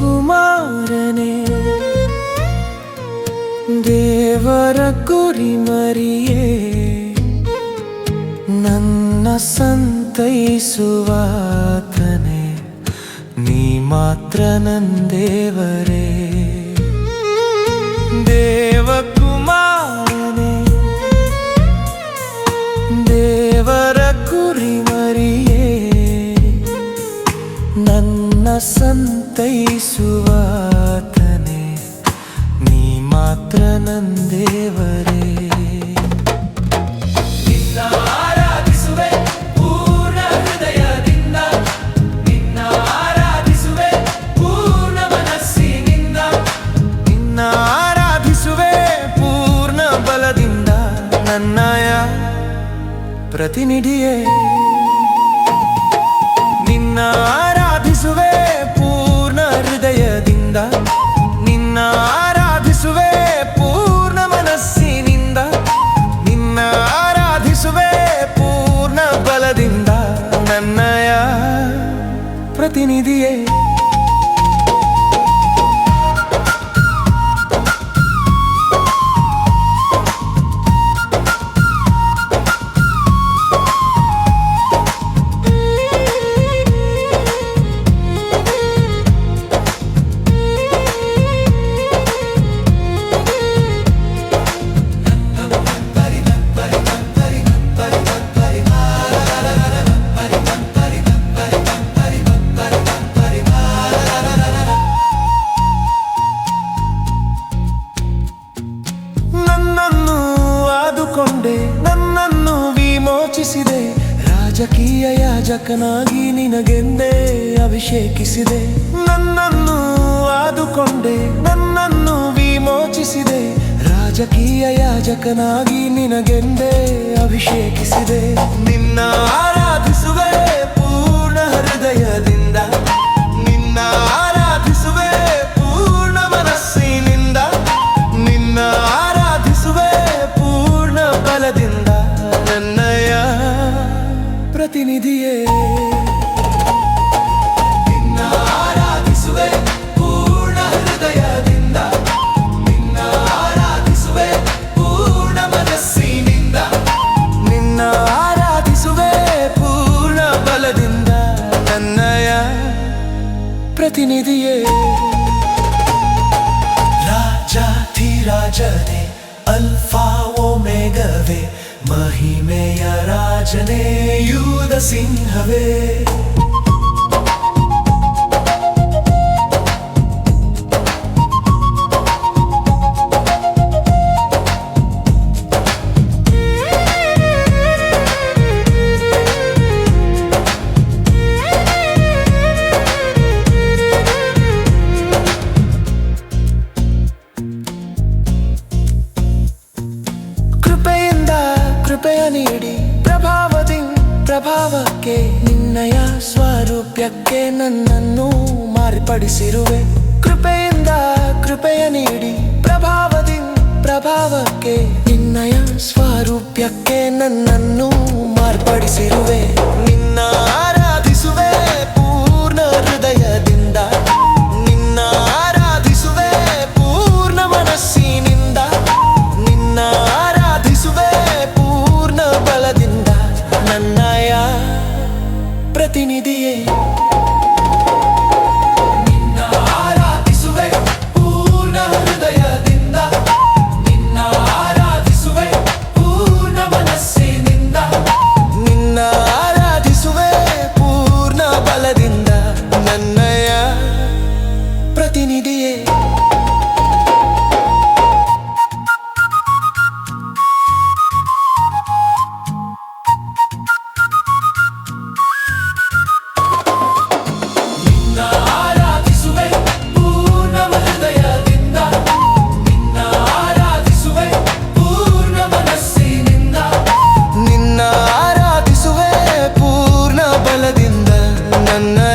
ದೇವಕುಮಾರನೇ ದೇವರ ಕುರಿಮರಿಯೇ ನನ್ನ ಸಂತೈಸುವಾತನೇ ನೀ ಮಾತ್ರ ನನ್ನ ದೇವರೇ. ದೇವಕುಮಾರನೇ ದೇವರ ಕುರಿಮರಿಯೇ ನನ್ನ ಸಂತೈಸುವಾತನೇ ನೀ ಮಾತ್ರ ನನ್ನ ದೇವರೇ. ನಿನ್ನ ಆರಾಧಿಸುವೆ ಪೂರ್ಣ ಹೃದಯದಿಂದ, ನಿನ್ನ ಆರಾಧಿಸುವೆ ಪೂರ್ಣ ಮನಸ್ಸಿನಿಂದ, ನಿನ್ನ ಆರಾಧಿಸುವೆ ಪೂರ್ಣ ಬಲದಿಂದ. ನನ್ನಯ ಪ್ರತಿನಿಧಿಯೇ ನಿನ್ನ ಆರಾಧಿಸುವೆ ಪೂರ್ಣ ಹೃದಯದಿಂದ, ನಿನ್ನ ಆರಾಧಿಸುವೆ ಪೂರ್ಣ ಮನಸ್ಸಿನಿಂದ, ನಿನ್ನ ಆರಾಧಿಸುವೆ ಪೂರ್ಣ ಬಲದಿಂದ. ನನ್ನಯ ಪ್ರತಿನಿಧಿಯೇ ನನ್ನನ್ನು ವಿಮೋಚಿಸಿದೆ, ರಾಜಕೀಯ ಯಾಜಕನಾಗಿ ನಿನಗೆಂದೇ ಅಭಿಷೇಕಿಸಿದೆ. ನನ್ನನ್ನು ಆದುಕೊಂಡೆ, ನನ್ನನ್ನು ವಿಮೋಚಿಸಿದೆ, ರಾಜಕೀಯ ಯಾಜಕನಾಗಿ ನಿನಗೆಂದೇ ಅಭಿಷೇಕಿಸಿದೆ. ನಿನ್ನ ಆರಾಧಿಸುವೆ ಪೂರ್ಣ ಹೃದಯದಿಂದ, ನಿನ್ನ ಆರಾಧಿಸುವೆ ಪೂರ್ಣ ಮನಸ್ಸಿನಿಂದ, ನಿನ್ನ ಆರಾಧಿಸುವೆ ಪೂರ್ಣ ಬಲದಿಂದ. ನನ್ನಯ ಪ್ರತಿನಿಧಿಯೇ ನಿನ್ನ ಆರಾಧಿಸುವೆ ಪೂರ್ಣ ಹೃದಯದಿಂದ, ನಿನ್ನ ಆರಾಧಿಸುವೆ ಪೂರ್ಣ ಮನಸ್ಸಿನಿಂದ, ನಿನ್ನ ಆರಾಧಿಸುವೆ ಪೂರ್ಣ ಬಲದಿಂದ. ನನ್ನಯ ಪ್ರತಿನಿಧಿಯೇ ರಾಜಾಧಿರಾಜನೇ ಅಲ್ಫಾ ಓಮೆಗವೇ, ಮಹಿಮೆಯ ರಾಜನೇ ಯೂದ ಸಿಂಹವೇ. ಕೃಪೆಯ ನೀಡಿ ಪ್ರಭಾವಕ್ಕೆ ನಿನ್ನಯ ಸ್ವರೂಪಕ್ಕೆ ನನ್ನನ್ನು ಮಾರ್ಪಡಿಸಿರುವೆ. ಕೃಪೆಯ ನೀಡಿ ಪ್ರಭಾವಕ್ಕೆ ನಿನ್ನಯ ಸ್ವರೂಪಕ್ಕೆ ನನ್ನನ್ನು ಮಾರ್ಪಡಿಸಿರುವೆ. ನಿನ್ನ ಆರಾಧಿಸುವೆ ಪೂರ್ಣ ಹೃದಯದಿಂದ, ನಿನ್ನ ಆರಾಧಿಸುವೆ ಪೂರ್ಣ ಮನಸ್ಸಿನಿಂದ, ನಿನ್ನ ಆರಾಧಿಸುವೆ ಪೂರ್ಣ ಬಲದಿಂದ. ನನ್ನಯ ಪ್ರತಿನಿಧಿಯೇ ನಿನ್ನ ಆರಾಧಿಸುವೆ ಪೂರ್ಣ ಹೃದಯದಿಂದ, ನಿನ್ನ ಆರಾಧಿಸುವೆ ಪೂರ್ಣ ಮನಸ್ಸಿನಿಂದ, ನಿನ್ನ ಆರಾಧಿಸುವೆ ನನ್ನ